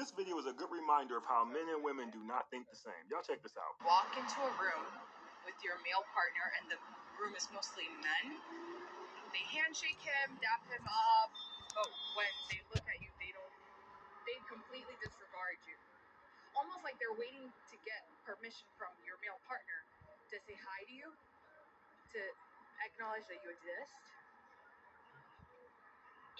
this video is a good reminder of how men and women do not think the same. Y'all check this out. Walk into a room with your male partner and the room is mostly men. They handshake him, dap him up, but when they look at you, they completely disregard you. Almost like they're waiting to get permission from your male partner to say hi to you, to acknowledge that you exist.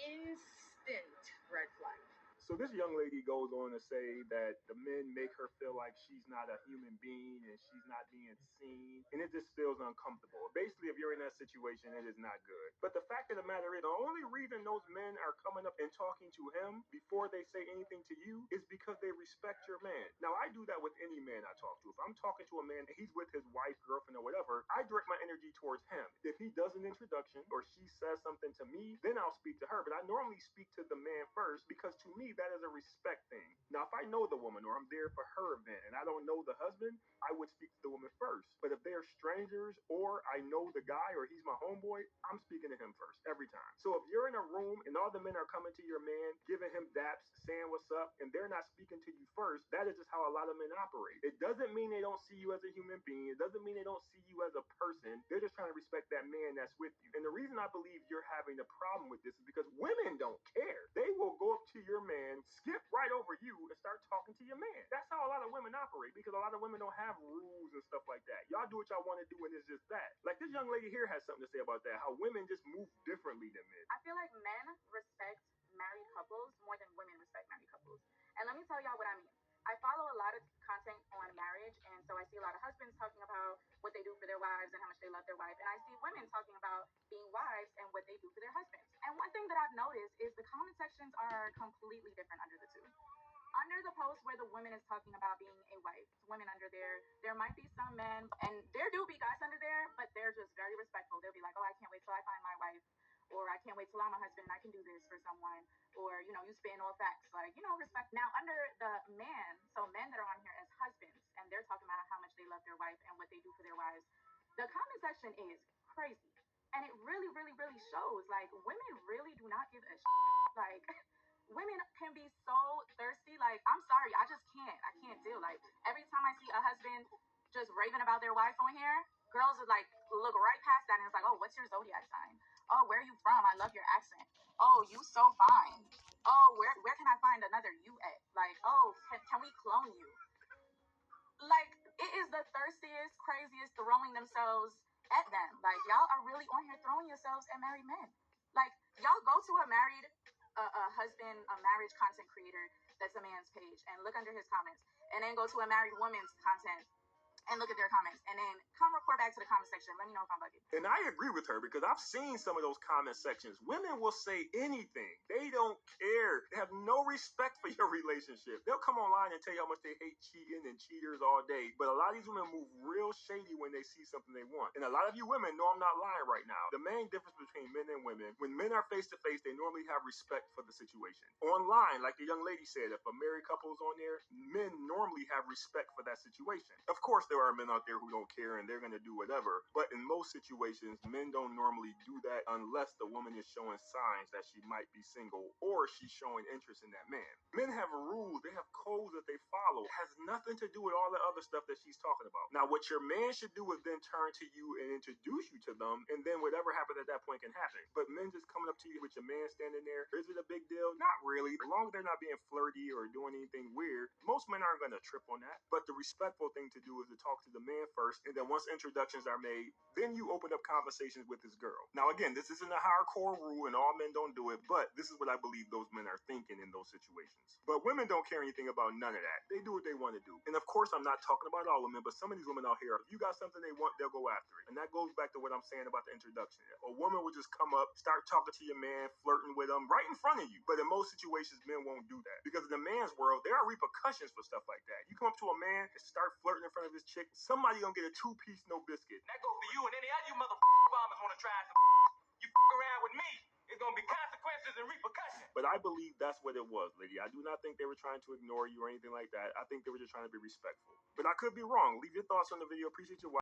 Instant red flag. So this young lady goes on to say that the men make her feel like she's not a human being and she's not being seen, and it just feels uncomfortable. Basically, if you're in that situation, it is not good. But the fact of the matter is, the only reason those men are coming up and talking to him before they say anything to you is because they respect your man. Now, I do that with any man I talk to. If I'm talking to a man and he's with his wife, girlfriend, or whatever, I direct my energy towards him. If he does an introduction or she says something to me, then I'll speak to her. But I normally speak to the man first because to me, that is a respect thing. Now, if I know the woman or I'm there for her event and I don't know the husband, I would speak to the woman first. But if they're strangers or I know the guy or he's my homeboy, I'm speaking to him first every time. So if you're in a room and all the men are coming to your man, giving him daps, saying what's up, and they're not speaking to you first, that is just how a lot of men operate. It doesn't mean they don't see you as a human being. It doesn't mean they don't see you as a person. They're just trying to respect that man that's with you. And the reason I believe you're having a problem with this is because women don't care. They will go up to your man, skip right over you, and start talking to your man. That's how a lot of women operate, because a lot of women don't have rules and stuff like that. Y'all do what y'all want to do, and it's just that. Like this young lady here has something to say about that, how women just move differently than men. I feel like men respect married couples more than women respect married couples. And let me tell y'all what I mean. I follow a lot of content on marriage, and so I see a lot of husbands talking about what they do for their wives and how much they love their wife. And I see women talking about being wives and what they do for their husbands. And one thing that I've noticed is the comment sections are completely different under the two. Under the post where the woman is talking about being a wife, women under there might be some men, and there do be guys under there, but they're just very respectful. They'll be like, oh, I can't wait till I find my wife, or I can't wait till I'm a husband and I can do this for someone, or, you spin all facts, like, respect. Now, under the man, so men that are on here as husbands, and they're talking about how much they love their wife and what they do for their wives, the comment section is crazy. And it really, really, really shows, like, women really do not give a shit. Like, women can be so thirsty. Like, I'm sorry, I can't deal. Like, every time I see a husband just raving about their wife on here, girls would like look right past that and it's like, oh, what's your zodiac sign? Oh, where are you from? I love your accent. Oh, you so fine. Oh, where can I find another you at? Like, oh, can we clone you? Like, it is the thirstiest, craziest throwing themselves at them. Like, y'all are really on here throwing yourselves at married men. Like, y'all go to a married husband, a marriage content creator that's a man's page and look under his comments, and then go to a married woman's content and look at their comments, and then come report back to the comment section. Let me know if I'm bugging. And I agree with her, because I've seen some of those comment sections. Women will say anything. They don't care. They have no respect for your relationship. They'll come online and tell you how much they hate cheating and cheaters all day. But a lot of these women move real shady when they see something they want. And a lot of you women know I'm not lying right now. The main difference between men and women, when men are face to face, they normally have respect for the situation. Online, like the young lady said, if a married couple is on there, men normally have respect for that situation. Of course, there are men out there who don't care and they're going to do whatever, but in most situations, men don't normally do that unless the woman is showing signs that she might be single or she's showing interest in that man. Men have rules, they have codes that they follow. It has nothing to do with all the other stuff that she's talking about. Now, what your man should do is then turn to you and introduce you to them, and then whatever happens at that point can happen. But men just coming up to you with your man standing there, is it a big deal? Not really. As long as they're not being flirty or doing anything weird, most men aren't going to trip on that. But the respectful thing to do is to talk to the man first, and then once introductions are made, then you open up conversations with this girl. Now, again, this isn't a hardcore rule and all men don't do it, but this is what I believe those men are thinking in those situations. But women don't care anything about none of that. They do what they want to do. And of course, I'm not talking about all women, but some of these women out here, if you got something they want, they'll go after it. And that goes back to what I'm saying about the introduction. A woman will just come up, start talking to your man, flirting with him right in front of you. But in most situations, men won't do that. Because in the man's world, there are repercussions for stuff like that. You come up to a man and start flirting in front of his chick, somebody gonna get a 2-piece no biscuit. That goes for you and any other you bombers want to try some you around with me. It's gonna be consequences and repercussions. But I believe that's what it was, lady. I do not think they were trying to ignore you or anything like that. I think they were just trying to be respectful. But I could be wrong. Leave your thoughts on the video. Appreciate your watching.